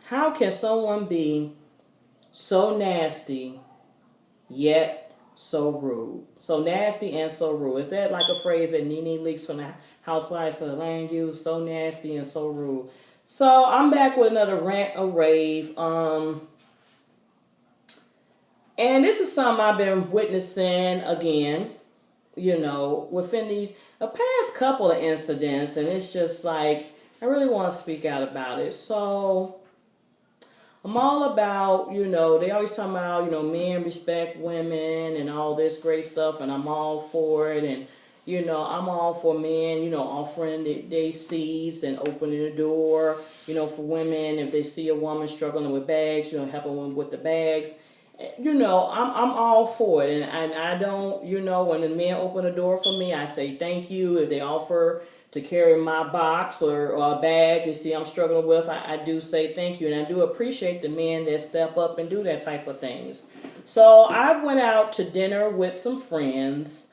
How can someone be so nasty yet so rude? So nasty and so rude. Is that like a phrase that Nene Leakes from the Housewives of the Land used? So nasty and so rude. So I'm back with another rant or rave. And this is something I've been witnessing again, within these the past couple of incidents, and it's just like I really want to speak out about it. So I'm all about, they always talk about, men respect women and all this great stuff, and I'm all for it. And, I'm all for men, offering their seeds and opening the door, for women. If they see a woman struggling with bags, helping them with the bags. I'm all for it. And I don't, when the men open the door for me, I say thank you. If they offer to carry my box or a bag you see I'm struggling with, I do say thank you. And I do appreciate the men that step up and do that type of things. So I went out to dinner with some friends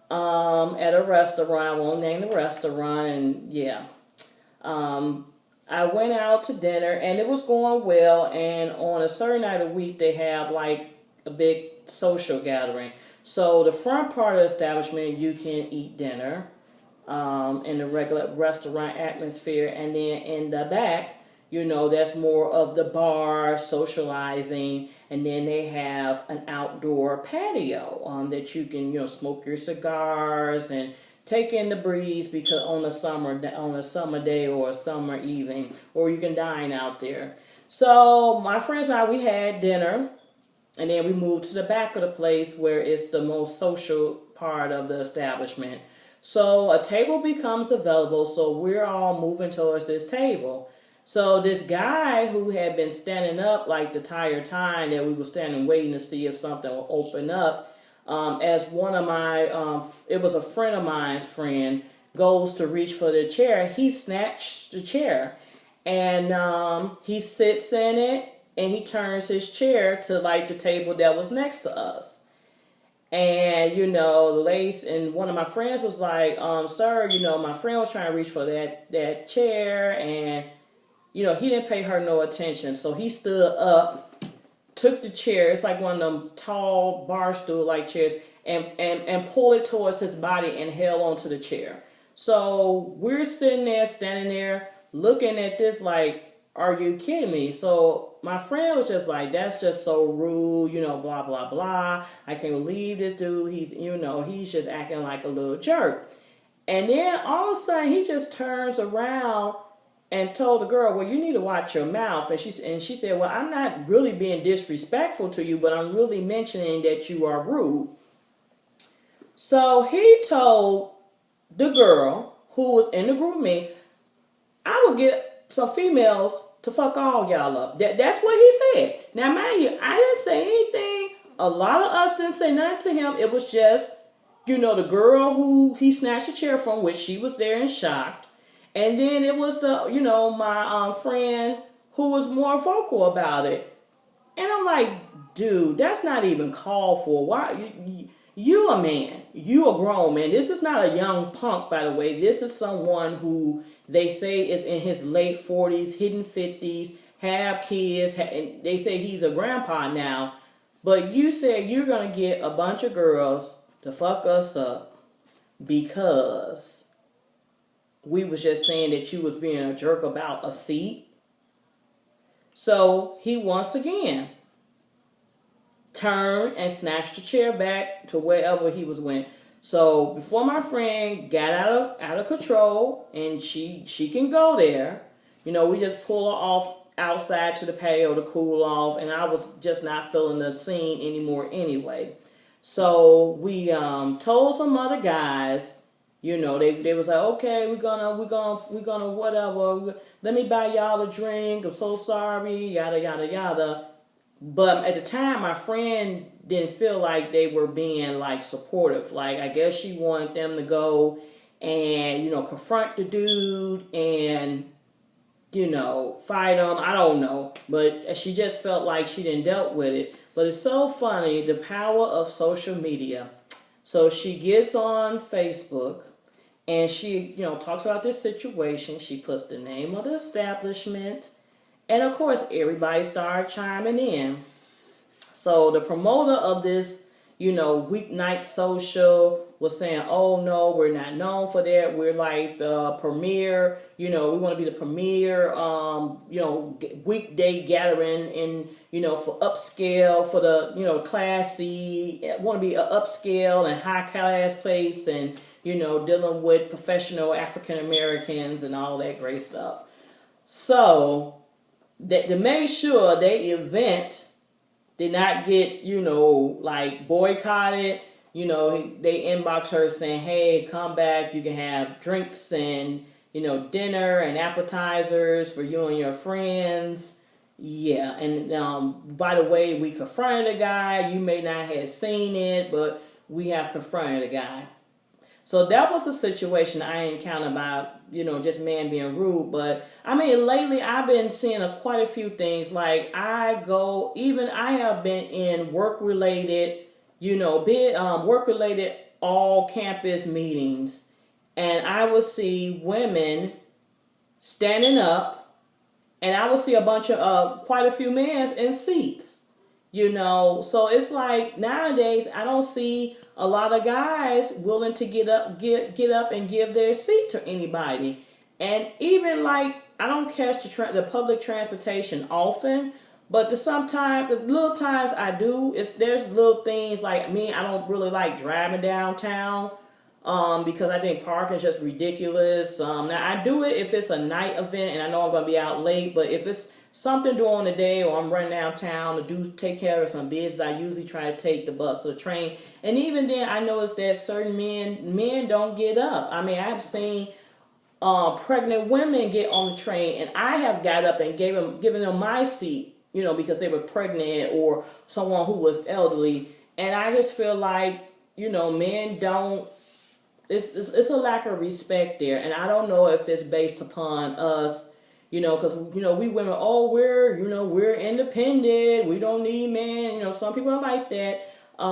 at a restaurant. I won't name the restaurant. And yeah, I went out to dinner and it was going well. And on a certain night of the week, they have like a big social gathering. So the front part of the establishment, you can eat dinner in the regular restaurant atmosphere. And then in the back, that's more of the bar, socializing. And then they have an outdoor patio that you can, smoke your cigars and take in the breeze because on a summer day or a summer evening, or you can dine out there. So my friends and I, we had dinner, and then we moved to the back of the place where it's the most social part of the establishment. So a table becomes available, so we're all moving towards this table. So this guy who had been standing up like the entire time that we were standing waiting to see if something would open up, as one of my, it was a friend of mine's friend, goes to reach for the chair, he snatched the chair. And he sits in it and he turns his chair to like the table that was next to us. And, the lady and one of my friends was like, sir, my friend was trying to reach for that chair and, he didn't pay her no attention. So he stood up, took the chair, it's like one of them tall bar stool like chairs, and pulled it towards his body and held onto the chair. So we're sitting there, standing there, looking at this like, are you kidding me? So my friend was just like, that's just so rude, blah, blah, blah. I can't believe this dude. He's just acting like a little jerk. And then all of a sudden he just turns around and told the girl, well, you need to watch your mouth. And she said, well, I'm not really being disrespectful to you, but I'm really mentioning that you are rude. So he told the girl who was in the group with me, I would get some females to fuck all y'all up. That's what he said. Now, mind you, I didn't say anything. A lot of us didn't say nothing to him. It was just, the girl who he snatched a chair from, which she was there and shocked. And then it was my friend who was more vocal about it. And I'm like, dude, that's not even called for. Why? You a man. You a grown man. This is not a young punk, by the way. This is someone who they say is in his late 40s, hidden 50s, have kids. And they say he's a grandpa now. But you said you're going to get a bunch of girls to fuck us up because we was just saying that you was being a jerk about a seat. So he once again turned and snatched the chair back to wherever he was went. So before my friend got out of control and she can go there, we just pull her off outside to the patio to cool off, and I was just not feeling the scene anymore anyway. So we told some other guys. They was like, okay, we're gonna whatever. Let me buy y'all a drink. I'm so sorry, yada yada yada. But at the time, my friend didn't feel like they were being like supportive. Like I guess she wanted them to go and confront the dude and fight him. I don't know, but she just felt like she didn't dealt with it. But it's so funny, the power of social media. So she gets on Facebook. And she, talks about this situation. She puts the name of the establishment And of course, everybody started chiming in. So the promoter of this, weeknight social was saying, "Oh no, we're not known for that. We're like the premier. We want to be the premier, weekday gathering for upscale, for the, classy. Want to be an upscale and high class place, and dealing with professional African Americans and all that great stuff." So that to make sure their event did not get, boycotted. They inbox her saying, "Hey, come back. You can have drinks and, dinner and appetizers for you and your friends." Yeah, and by the way, we confronted a guy. You may not have seen it, but we have confronted a guy. So that was a situation I encountered about, just men being rude. But I mean, lately I've been seeing quite a few things. Like I have been in work related, work related all campus meetings, and I will see women standing up, and I will see a bunch of quite a few men in seats. So it's like nowadays I don't see a lot of guys willing to get up and give their seat to anybody. And even like I don't catch the public transportation often, but the little times I do, there's little things like me. I don't really like driving downtown because I think parking is just ridiculous. Now I do it if it's a night event and I know I'm gonna be out late, but if it's something during the day or I'm running downtown to take care of some business, I usually try to take the bus or the train. And even then, I noticed that certain men don't get up. I mean, I've seen pregnant women get on the train, and I have got up and given them my seat, because they were pregnant or someone who was elderly. And I just feel like, men don't. It's a lack of respect there, and I don't know if it's based upon us. Because, we women, we're independent. We don't need men. Some people are like that. A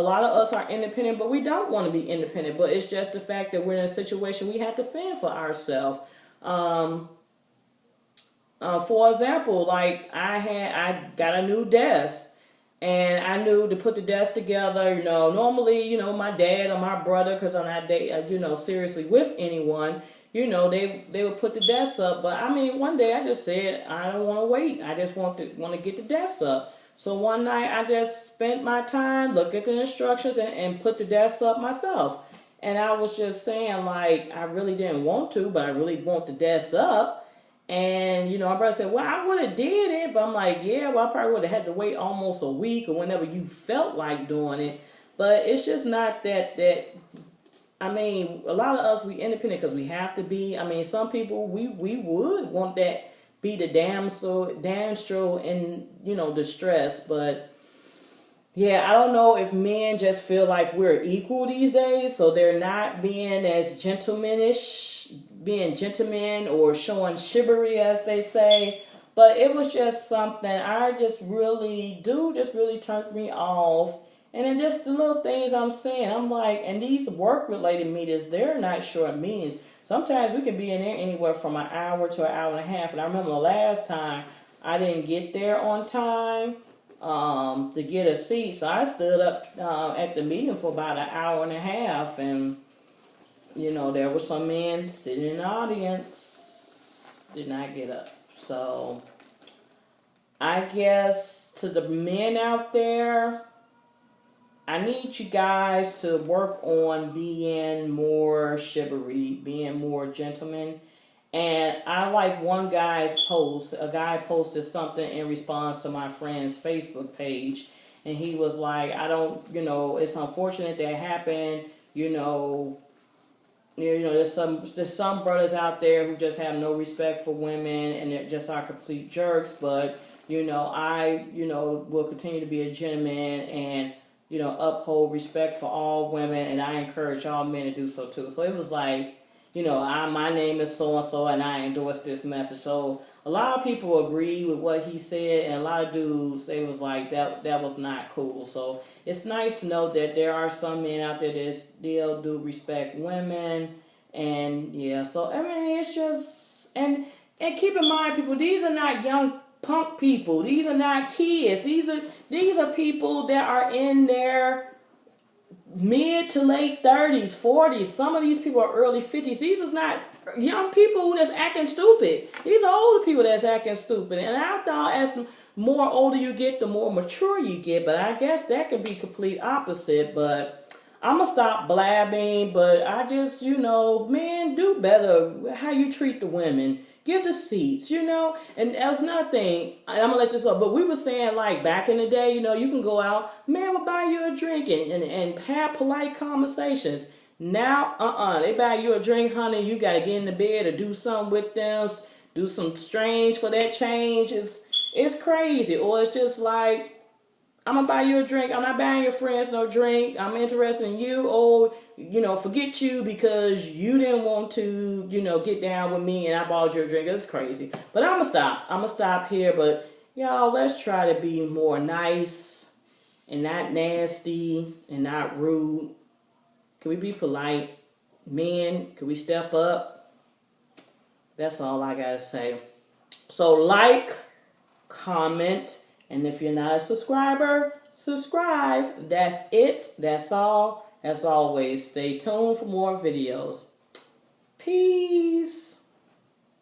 lot of us are independent, but we don't want to be independent. But it's just the fact that we're in a situation we have to fend for ourselves. For example, like I got a new desk, and I knew to put the desk together. Normally, my dad or my brother, because I'm not seriously with anyone. They would put the desk up, but I mean, one day I just said I don't want to wait. I just want to get the desk up. So one night I just spent my time, looked at the instructions, and put the desk up myself. And I was just saying, like, I really didn't want to, but I really want the desk up. And my brother said, "Well, I would have did it," but I'm like, "Yeah, well, I probably would have had to wait almost a week or whenever you felt like doing it." But it's just not that. I mean, a lot of us, we independent because we have to be. I mean, some people, we would want that, be the damsel in, distress. But, yeah, I don't know if men just feel like we're equal these days. So they're not being as being gentlemen or showing chivalry, as they say. But it was just something I just really turned me off. And then just the little things I'm saying, I'm like, and these work-related meetings, they're not short meetings. Sometimes we can be in there anywhere from an hour to an hour and a half. And I remember the last time I didn't get there on time to get a seat. So I stood up at the meeting for about an hour and a half. And, there were some men sitting in the audience, did not get up. So I guess to the men out there, I need you guys to work on being more chivalry, being more gentlemen. And I like one guy's post. A guy posted something in response to my friend's Facebook page. And he was like, it's unfortunate that happened. There's some brothers out there who just have no respect for women and they just are complete jerks. But, I will continue to be a gentleman and uphold respect for all women, and I encourage all men to do so too. So it was like, my name is so and so, and I endorse this message. So a lot of people agree with what he said, and a lot of dudes, they was like that was not cool. So it's nice to know that there are some men out there that still do respect women, and yeah. So I mean, it's just, and And keep in mind, people, these are not young punk people. These are not kids. These are people that are in their mid to late 30s, 40s. Some of these people are early 50s. These is not young people that's acting stupid. These are older people that's acting stupid. And I thought as the more older you get, the more mature you get. But I guess that could be complete opposite. But I'm going to stop blabbing. But I just, man, do better how you treat the women. Give the seats, and that's another thing. I'm gonna let this up, but we were saying like back in the day, you can go out, man will buy you a drink and have polite conversations. Now, they buy you a drink, honey, you gotta get in the bed or do something with them, do some strange for that change. It's crazy, or it's just like, I'm gonna buy you a drink. I'm not buying your friends no drink. I'm interested in you. Or, forget you because you didn't want to, get down with me and I bought you a drink. It's crazy. But I'm gonna stop. I'm gonna stop here. But y'all, let's try to be more nice and not nasty and not rude. Can we be polite? Men, can we step up? That's all I gotta say. So like, comment, and if you're not a subscriber, subscribe. That's it. That's all. As always, stay tuned for more videos. Peace.